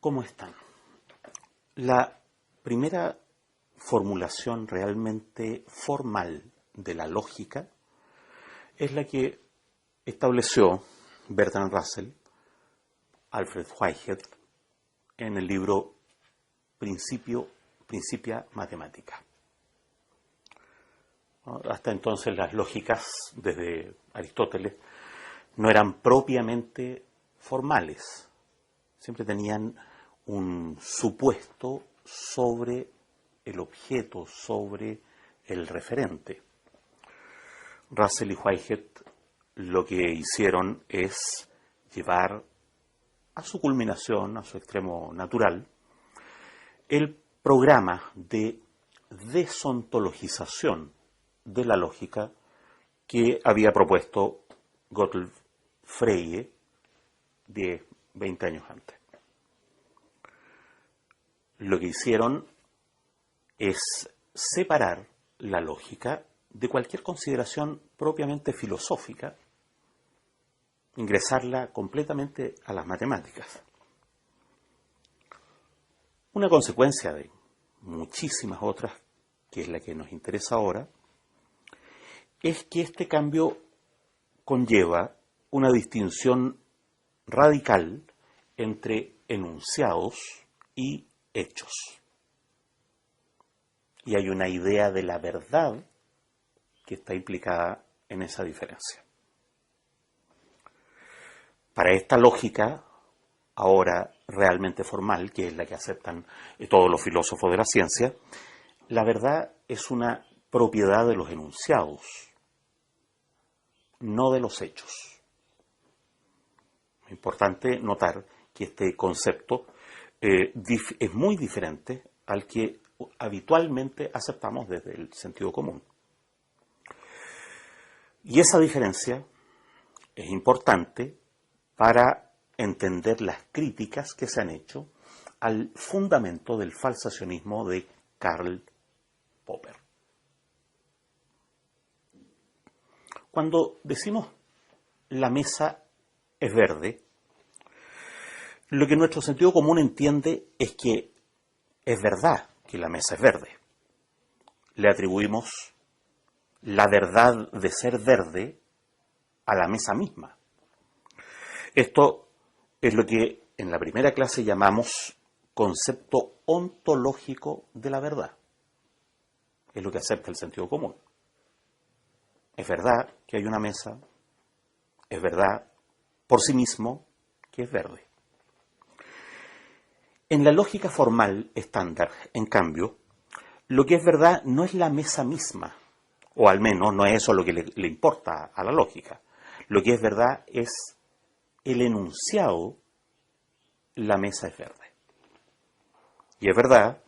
¿Cómo están? La primera formulación realmente formal de la lógica es la que estableció Bertrand Russell, Alfred Whitehead, en el libro Principia Mathematica. Hasta entonces las lógicas, desde Aristóteles, no eran propiamente formales. Siempre tenían un supuesto sobre el objeto, sobre el referente. Russell y Whitehead lo que hicieron es llevar a su culminación, a su extremo natural, el programa de desontologización de la lógica que había propuesto Gottlob Frege 20 años antes. Lo que hicieron es separar la lógica de cualquier consideración propiamente filosófica, ingresarla completamente a las matemáticas. Una consecuencia de muchísimas otras, que es la que nos interesa ahora, es que este cambio conlleva una distinción radical entre enunciados y hechos. Y hay una idea de la verdad que está implicada en esa diferencia. Para esta lógica, ahora realmente formal, que es la que aceptan todos los filósofos de la ciencia, la verdad es una propiedad de los enunciados, no de los hechos. Es importante notar que este concepto es muy diferente al que habitualmente aceptamos desde el sentido común. Y esa diferencia es importante para entender las críticas que se han hecho al fundamento del falsacionismo de Karl Popper. Cuando decimos la mesa es verde, lo que nuestro sentido común entiende es que es verdad que la mesa es verde. Le atribuimos la verdad de ser verde a la mesa misma. Esto es lo que en la primera clase llamamos concepto ontológico de la verdad. Es lo que acepta el sentido común. Es verdad que hay una mesa, es verdad por sí mismo que es verde. En la lógica formal estándar, en cambio, lo que es verdad no es la mesa misma, o al menos no es eso lo que le importa a la lógica. Lo que es verdad es el enunciado, la mesa es verde. Y es verdad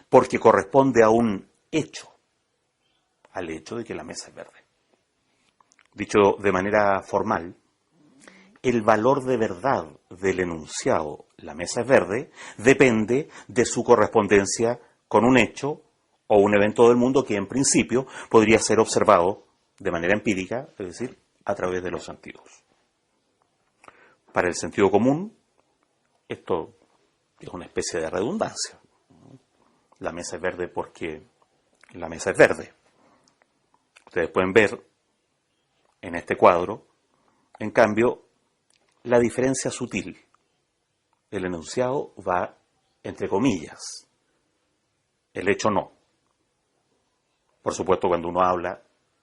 porque corresponde a un hecho, al hecho de que la mesa es verde. Dicho de manera formal, el valor de verdad del enunciado, la mesa es verde, depende de su correspondencia con un hecho o un evento del mundo que en principio podría ser observado de manera empírica, es decir, a través de los sentidos. Para el sentido común, esto es una especie de redundancia. La mesa es verde porque la mesa es verde. Ustedes pueden ver en este cuadro, en cambio, la diferencia sutil. El enunciado va entre comillas, el hecho no. Por supuesto, cuando uno habla,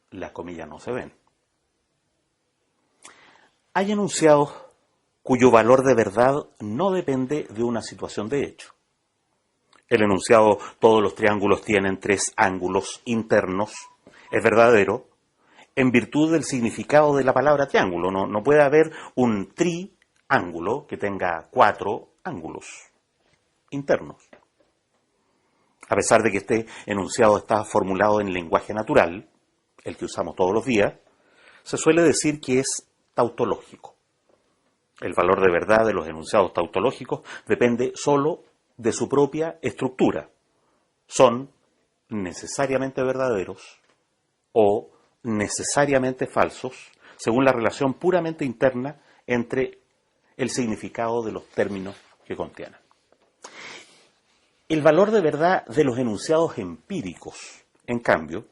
las comillas no se ven. Hay enunciados cuyo valor de verdad no depende de una situación de hecho. El enunciado, todos los triángulos tienen 3 ángulos internos, es verdadero, en virtud del significado de la palabra triángulo. No puede haber un triángulo que tenga 4 ángulos internos. A pesar de que este enunciado está formulado en lenguaje natural, el que usamos todos los días, se suele decir que es tautológico. El valor de verdad de los enunciados tautológicos depende solo de su propia estructura. Son necesariamente verdaderos o necesariamente falsos, según la relación puramente interna entre el significado de los términos que contienen. El valor de verdad de los enunciados empíricos, en cambio,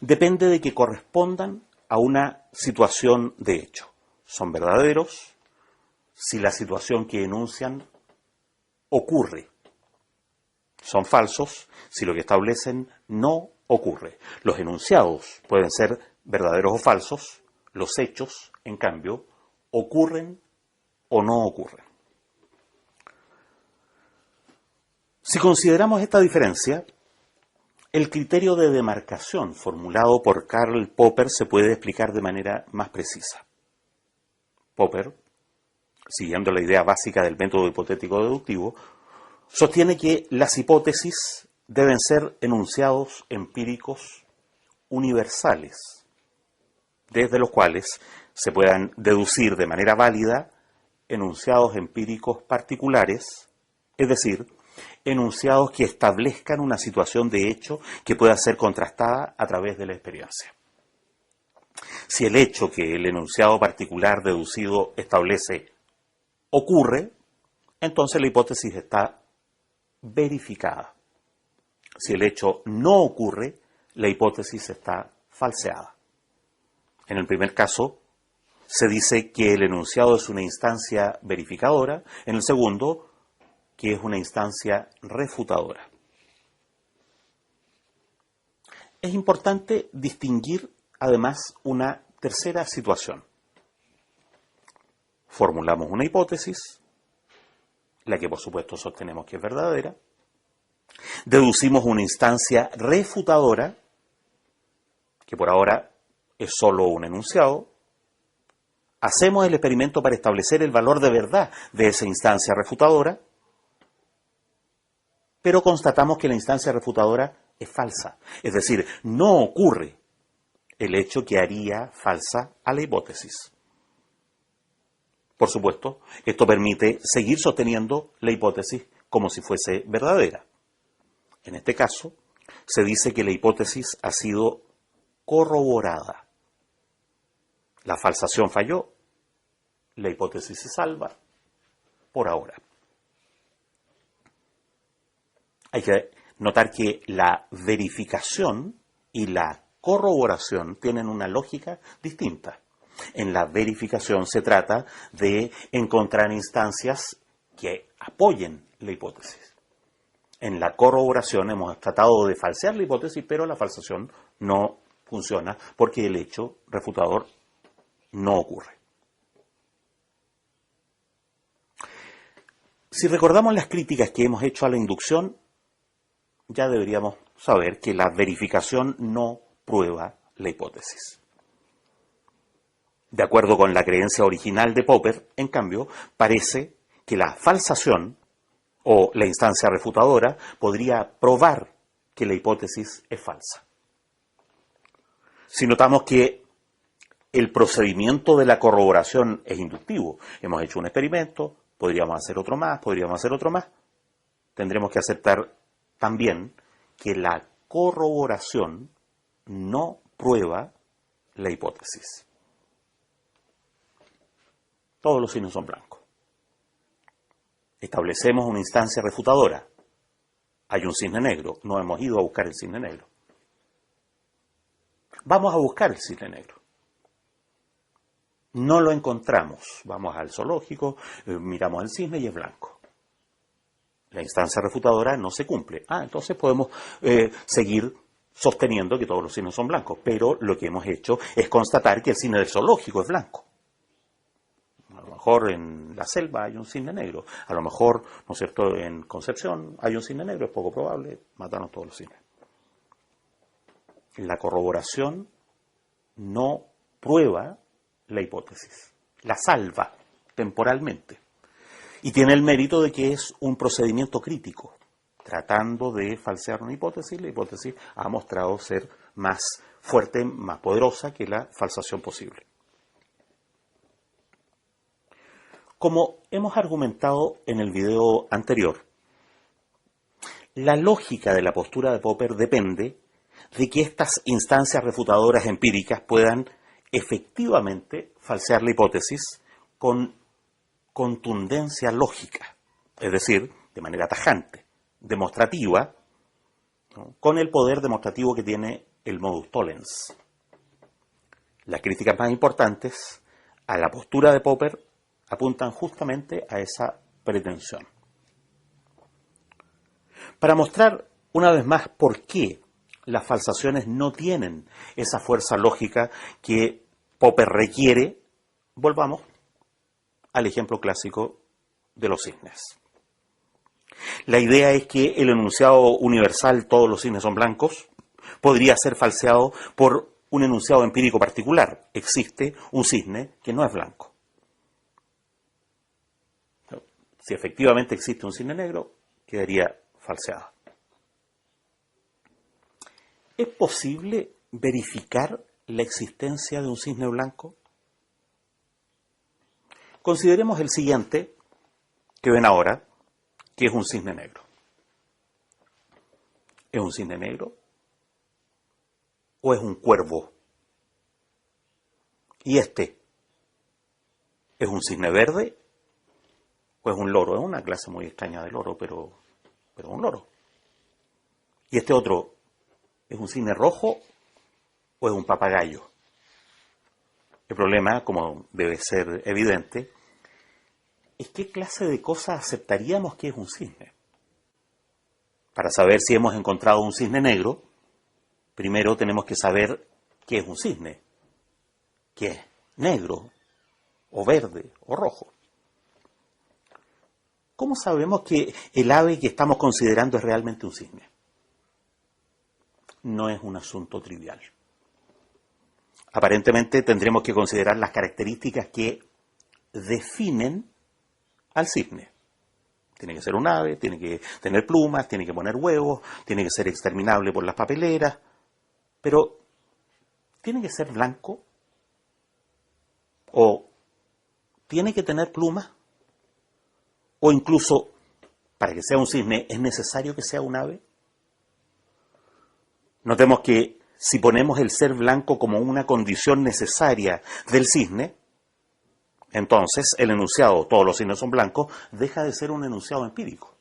depende de que correspondan a una situación de hecho. Son verdaderos si la situación que enuncian ocurre. Son falsos si lo que establecen no ocurre. Los enunciados pueden ser verdaderos o falsos, los hechos, en cambio, ocurren o no ocurren. Si consideramos esta diferencia, el criterio de demarcación formulado por Karl Popper se puede explicar de manera más precisa. Popper, siguiendo la idea básica del método hipotético deductivo, sostiene que las hipótesis deben ser enunciados empíricos universales, desde los cuales se puedan deducir de manera válida enunciados empíricos particulares, es decir, enunciados que establezcan una situación de hecho que pueda ser contrastada a través de la experiencia. Si el hecho que el enunciado particular deducido establece ocurre, entonces la hipótesis está verificada. Si el hecho no ocurre, la hipótesis está falseada. En el primer caso, se dice que el enunciado es una instancia verificadora, en el segundo, que es una instancia refutadora. Es importante distinguir, además, una tercera situación. Formulamos una hipótesis, la que por supuesto sostenemos que es verdadera, deducimos una instancia refutadora, que por ahora es solo un enunciado, hacemos el experimento para establecer el valor de verdad de esa instancia refutadora, pero constatamos que la instancia refutadora es falsa, es decir, no ocurre el hecho que haría falsa a la hipótesis. Por supuesto, esto permite seguir sosteniendo la hipótesis como si fuese verdadera. En este caso, se dice que la hipótesis ha sido corroborada. La falsación falló, la hipótesis se salva por ahora. Hay que notar que la verificación y la corroboración tienen una lógica distinta. En la verificación se trata de encontrar instancias que apoyen la hipótesis. En la corroboración hemos tratado de falsear la hipótesis, pero la falsación no funciona porque el hecho refutador no ocurre. Si recordamos las críticas que hemos hecho a la inducción, ya deberíamos saber que la verificación no prueba la hipótesis. De acuerdo con la creencia original de Popper, en cambio, parece que la falsación o la instancia refutadora podría probar que la hipótesis es falsa. Si notamos que el procedimiento de la corroboración es inductivo, hemos hecho un experimento, podríamos hacer otro más, tendremos que aceptar también que la corroboración no prueba la hipótesis. Todos los signos son blancos. Establecemos una instancia refutadora. Hay un cisne negro. No hemos ido a buscar el cisne negro. Vamos a buscar el cisne negro. No lo encontramos. Vamos al zoológico, miramos el cisne y es blanco. La instancia refutadora no se cumple. Entonces podemos seguir sosteniendo que todos los cisnes son blancos. Pero lo que hemos hecho es constatar que el cisne del zoológico es blanco. A lo mejor en la selva hay un cisne negro. A lo mejor, ¿no es cierto?, en Concepción hay un cisne negro. Es poco probable. Mataron todos los cisnes. La corroboración no prueba la hipótesis. La salva temporalmente. Y tiene el mérito de que es un procedimiento crítico. Tratando de falsear una hipótesis, la hipótesis ha mostrado ser más fuerte, más poderosa que la falsación posible. Como hemos argumentado en el video anterior, la lógica de la postura de Popper depende de que estas instancias refutadoras empíricas puedan efectivamente falsear la hipótesis con contundencia lógica, es decir, de manera tajante, demostrativa, ¿no?, con el poder demostrativo que tiene el modus tollens. Las críticas más importantes a la postura de Popper apuntan justamente a esa pretensión. Para mostrar una vez más por qué las falsaciones no tienen esa fuerza lógica que Popper requiere, volvamos al ejemplo clásico de los cisnes. La idea es que el enunciado universal, todos los cisnes son blancos, podría ser falseado por un enunciado empírico particular. Existe un cisne que no es blanco. Si efectivamente existe un cisne negro, quedaría falseado. ¿Es posible verificar la existencia de un cisne blanco? Consideremos el siguiente, que ven ahora, que es un cisne negro. ¿Es un cisne negro o es un cuervo? ¿Y este es un cisne verde o es un loro? Es una clase muy extraña de loro, pero un loro. ¿Y este otro es un cisne rojo o es un papagayo? El problema, como debe ser evidente, es qué clase de cosas aceptaríamos que es un cisne. Para saber si hemos encontrado un cisne negro, primero tenemos que saber qué es un cisne, qué es negro, o verde, o rojo. ¿Cómo sabemos que el ave que estamos considerando es realmente un cisne? No es un asunto trivial. Aparentemente tendremos que considerar las características que definen al cisne. Tiene que ser un ave, tiene que tener plumas, tiene que poner huevos, tiene que ser exterminable por las papeleras, pero ¿tiene que ser blanco? ¿O tiene que tener plumas? ¿O incluso, para que sea un cisne, es necesario que sea un ave? Notemos que si ponemos el ser blanco como una condición necesaria del cisne, entonces el enunciado, todos los cisnes son blancos, deja de ser un enunciado empírico.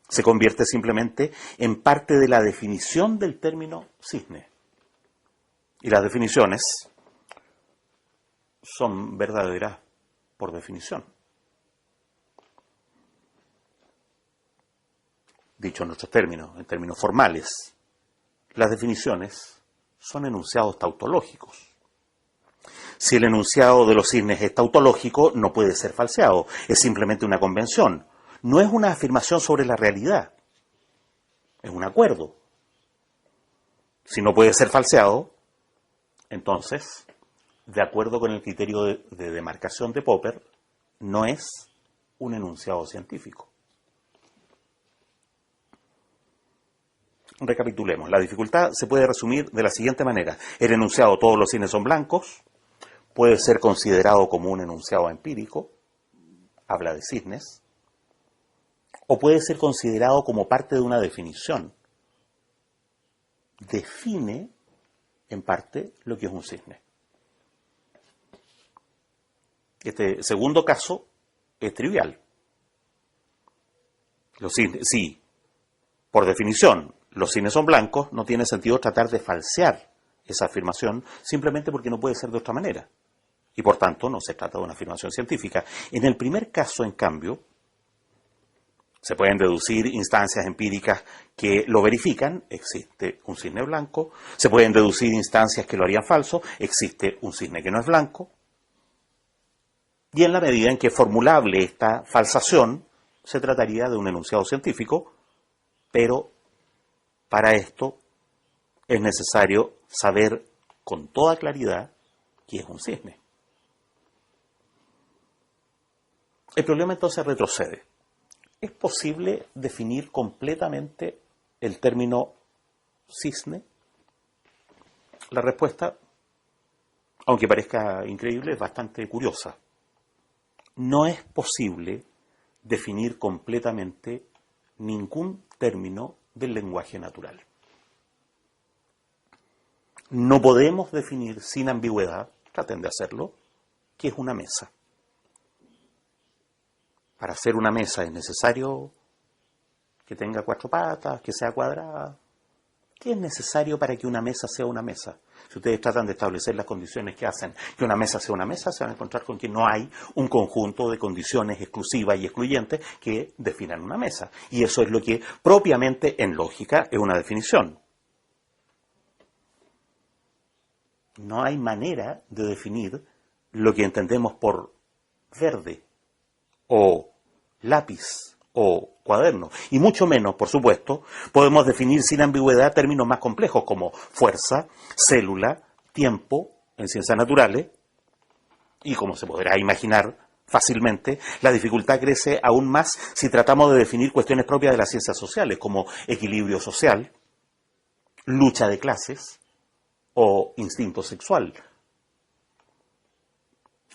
Se convierte simplemente en parte de la definición del término cisne. Y las definiciones son verdaderas por definición. Dicho en nuestros términos, en términos formales, las definiciones son enunciados tautológicos. Si el enunciado de los cisnes es tautológico, no puede ser falseado, es simplemente una convención. No es una afirmación sobre la realidad, es un acuerdo. Si no puede ser falseado, entonces, de acuerdo con el criterio de demarcación de Popper, no es un enunciado científico. Recapitulemos. La dificultad se puede resumir de la siguiente manera. El enunciado todos los cisnes son blancos puede ser considerado como un enunciado empírico, habla de cisnes, o puede ser considerado como parte de una definición. Define, en parte, lo que es un cisne. Este segundo caso es trivial. Los cisnes, sí, por definición, los cisnes son blancos, no tiene sentido tratar de falsear esa afirmación simplemente porque no puede ser de otra manera. Y por tanto no se trata de una afirmación científica. En el primer caso, en cambio, se pueden deducir instancias empíricas que lo verifican, existe un cisne blanco. Se pueden deducir instancias que lo harían falso, existe un cisne que no es blanco. Y en la medida en que es formulable esta falsación, se trataría de un enunciado científico, pero para esto es necesario saber con toda claridad qué es un cisne. El problema entonces retrocede. ¿Es posible definir completamente el término cisne? La respuesta, aunque parezca increíble, es bastante curiosa. No es posible definir completamente ningún término del lenguaje natural. No podemos definir sin ambigüedad, traten de hacerlo, qué es una mesa. Para hacer una mesa es necesario que tenga 4 patas, que sea cuadrada. ¿Qué es necesario para que una mesa sea una mesa? Si ustedes tratan de establecer las condiciones que hacen que una mesa sea una mesa, se van a encontrar con que no hay un conjunto de condiciones exclusivas y excluyentes que definan una mesa. Y eso es lo que propiamente en lógica es una definición. No hay manera de definir lo que entendemos por verde o lápiz o cuaderno. Y mucho menos, por supuesto, podemos definir sin ambigüedad términos más complejos como fuerza, célula, tiempo en ciencias naturales. Y como se podrá imaginar fácilmente, la dificultad crece aún más si tratamos de definir cuestiones propias de las ciencias sociales como equilibrio social, lucha de clases o instinto sexual.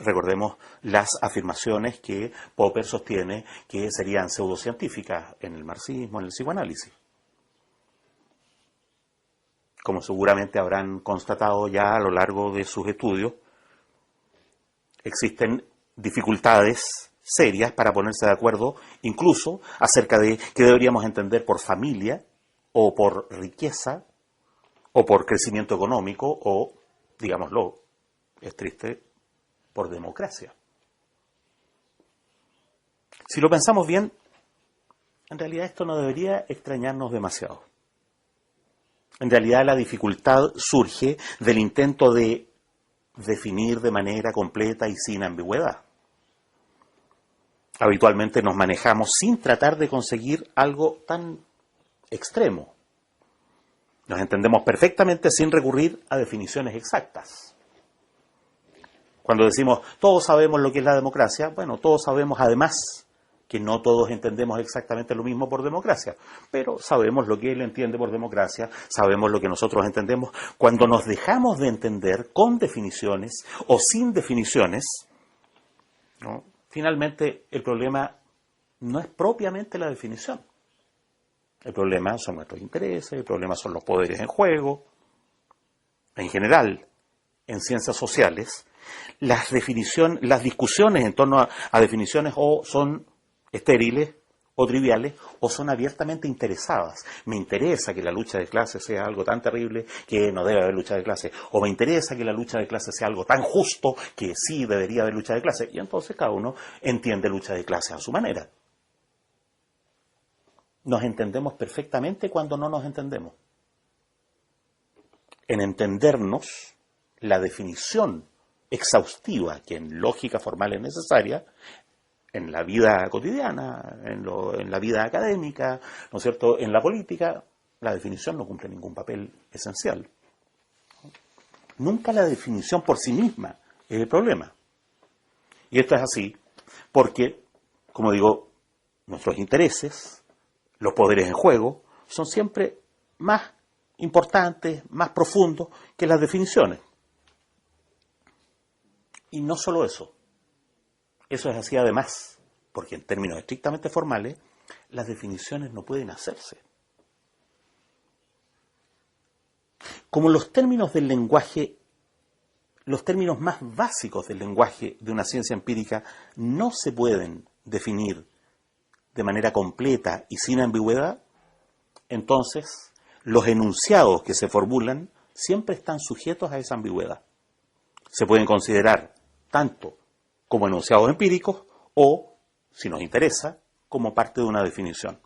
Recordemos las afirmaciones que Popper sostiene que serían pseudocientíficas en el marxismo, en el psicoanálisis. Como seguramente habrán constatado ya a lo largo de sus estudios, existen dificultades serias para ponerse de acuerdo, incluso acerca de qué deberíamos entender por familia, o por riqueza, o por crecimiento económico, o, digámoslo, es triste, por democracia. Si lo pensamos bien, en realidad esto no debería extrañarnos demasiado. En realidad la dificultad surge del intento de definir de manera completa y sin ambigüedad. Habitualmente nos manejamos sin tratar de conseguir algo tan extremo. Nos entendemos perfectamente sin recurrir a definiciones exactas. Cuando decimos todos sabemos lo que es la democracia, bueno, todos sabemos además que no todos entendemos exactamente lo mismo por democracia, pero sabemos lo que él entiende por democracia, sabemos lo que nosotros entendemos. Cuando nos dejamos de entender con definiciones o sin definiciones, ¿no? Finalmente el problema no es propiamente la definición. El problema son nuestros intereses, el problema son los poderes en juego. En general, en ciencias sociales, las discusiones en torno a definiciones o son estériles o triviales o son abiertamente interesadas. Me interesa que la lucha de clases sea algo tan terrible que no debe haber lucha de clases, o me interesa que la lucha de clases sea algo tan justo que sí debería haber lucha de clases, y entonces cada uno entiende lucha de clases a su manera. Nos entendemos perfectamente cuando no nos entendemos. En entendernos, la definición exhaustiva que en lógica formal es necesaria, en la vida cotidiana, en la vida académica, ¿no es cierto?, en la política, la definición no cumple ningún papel esencial. Nunca la definición por sí misma es el problema. Y esto es así porque, como digo, nuestros intereses, los poderes en juego, son siempre más importantes, más profundos que las definiciones. Y no solo eso. Eso es así además, porque en términos estrictamente formales, las definiciones no pueden hacerse. Como los términos del lenguaje, los términos más básicos del lenguaje de una ciencia empírica no se pueden definir de manera completa y sin ambigüedad, entonces los enunciados que se formulan siempre están sujetos a esa ambigüedad. Se pueden considerar tanto como enunciados empíricos o, si nos interesa, como parte de una definición.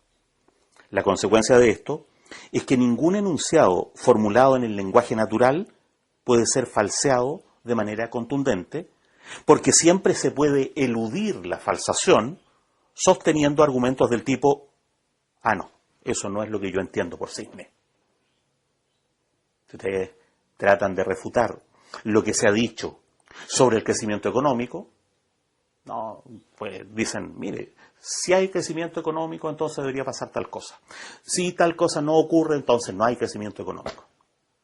La consecuencia de esto es que ningún enunciado formulado en el lenguaje natural puede ser falseado de manera contundente, porque siempre se puede eludir la falsación sosteniendo argumentos del tipo, no, eso no es lo que yo entiendo por cisne. Si ustedes tratan de refutar lo que se ha dicho sobre el crecimiento económico, no, pues dicen, mire, si hay crecimiento económico, entonces debería pasar tal cosa. Si tal cosa no ocurre, entonces no hay crecimiento económico.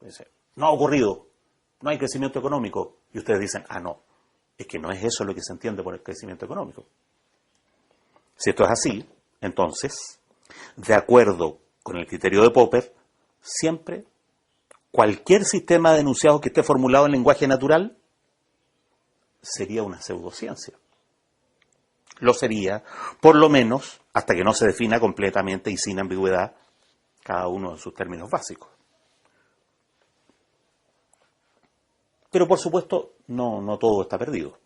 Dice, no ha ocurrido, no hay crecimiento económico. Y ustedes dicen, no, es que no es eso lo que se entiende por el crecimiento económico. Si esto es así, entonces, de acuerdo con el criterio de Popper, siempre cualquier sistema de enunciados que esté formulado en lenguaje natural sería una pseudociencia. lo sería, por lo menos hasta que no se defina completamente y sin ambigüedad cada uno de sus términos básicos. Pero por supuesto, no todo está perdido.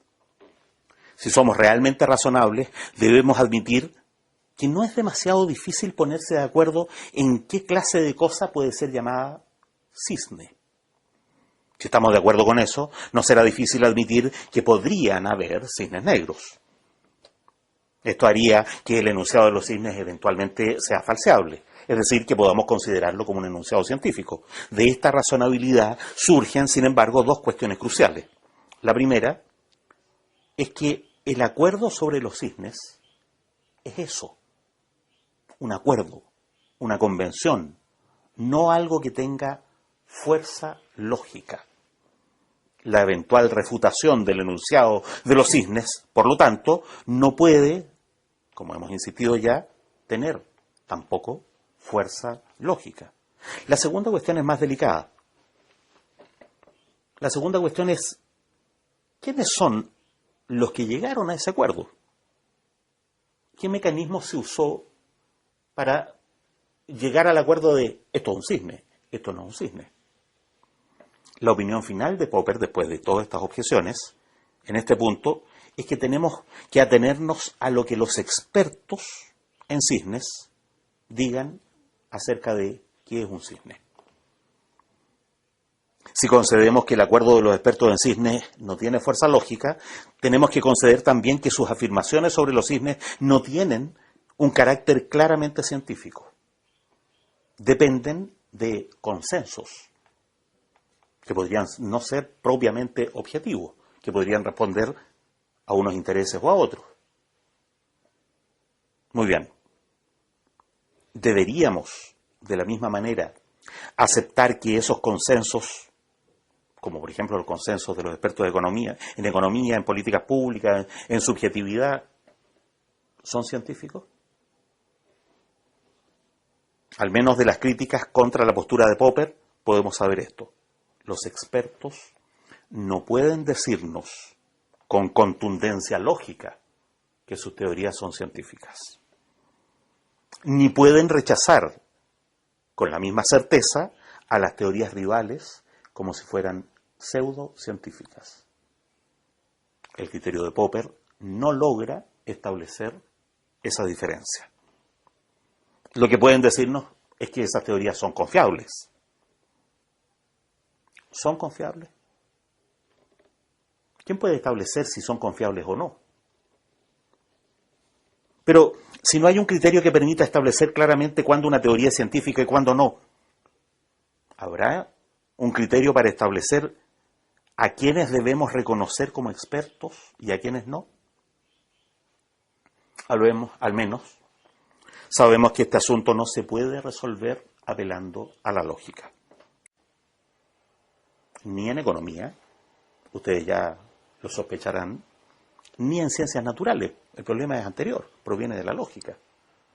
Si somos realmente razonables, debemos admitir que no es demasiado difícil ponerse de acuerdo en qué clase de cosa puede ser llamada cisne. Si estamos de acuerdo con eso, no será difícil admitir que podrían haber cisnes negros. Esto haría que el enunciado de los cisnes eventualmente sea falseable, es decir, que podamos considerarlo como un enunciado científico. De esta razonabilidad surgen, sin embargo, dos cuestiones cruciales. La primera es que el acuerdo sobre los cisnes es eso, un acuerdo, una convención, no algo que tenga fuerza lógica. La eventual refutación del enunciado de los cisnes, por lo tanto, no puede, como hemos insistido ya, tener tampoco fuerza lógica. La segunda cuestión es más delicada. La segunda cuestión es, ¿quiénes son los que llegaron a ese acuerdo? ¿Qué mecanismo se usó para llegar al acuerdo de esto es un cisne, esto no es un cisne? La opinión final de Popper, después de todas estas objeciones, en este punto, es que tenemos que atenernos a lo que los expertos en cisnes digan acerca de qué es un cisne. Si concedemos que el acuerdo de los expertos en cisnes no tiene fuerza lógica, tenemos que conceder también que sus afirmaciones sobre los cisnes no tienen un carácter claramente científico. Dependen de consensos, que podrían no ser propiamente objetivos, que podrían responder a unos intereses o a otros. Muy bien. Deberíamos, de la misma manera, aceptar que esos consensos, como por ejemplo los consensos de los expertos de economía, en políticas públicas, en subjetividad, ¿son científicos? Al menos de las críticas contra la postura de Popper, podemos saber esto. Los expertos no pueden decirnos con contundencia lógica que sus teorías son científicas. Ni pueden rechazar con la misma certeza a las teorías rivales como si fueran pseudocientíficas. El criterio de Popper no logra establecer esa diferencia. Lo que pueden decirnos es que esas teorías son confiables. ¿Son confiables? ¿Quién puede establecer si son confiables o no? Pero si no hay un criterio que permita establecer claramente cuándo una teoría es científica y cuándo no, ¿habrá un criterio para establecer a quiénes debemos reconocer como expertos y a quiénes no? Al menos sabemos que este asunto no se puede resolver apelando a la lógica. Ni en economía, ustedes ya lo sospecharán, ni en ciencias naturales. El problema es anterior, proviene de la lógica,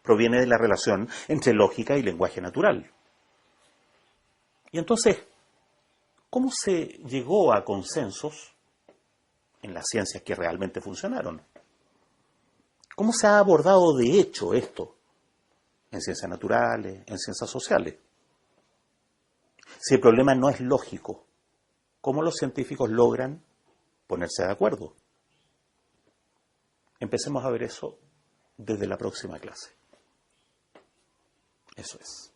proviene de la relación entre lógica y lenguaje natural. Y entonces, ¿cómo se llegó a consensos en las ciencias que realmente funcionaron? ¿Cómo se ha abordado de hecho esto en ciencias naturales, en ciencias sociales? Si el problema no es lógico, ¿cómo los científicos logran ponerse de acuerdo? Empecemos a ver eso desde la próxima clase. Eso es.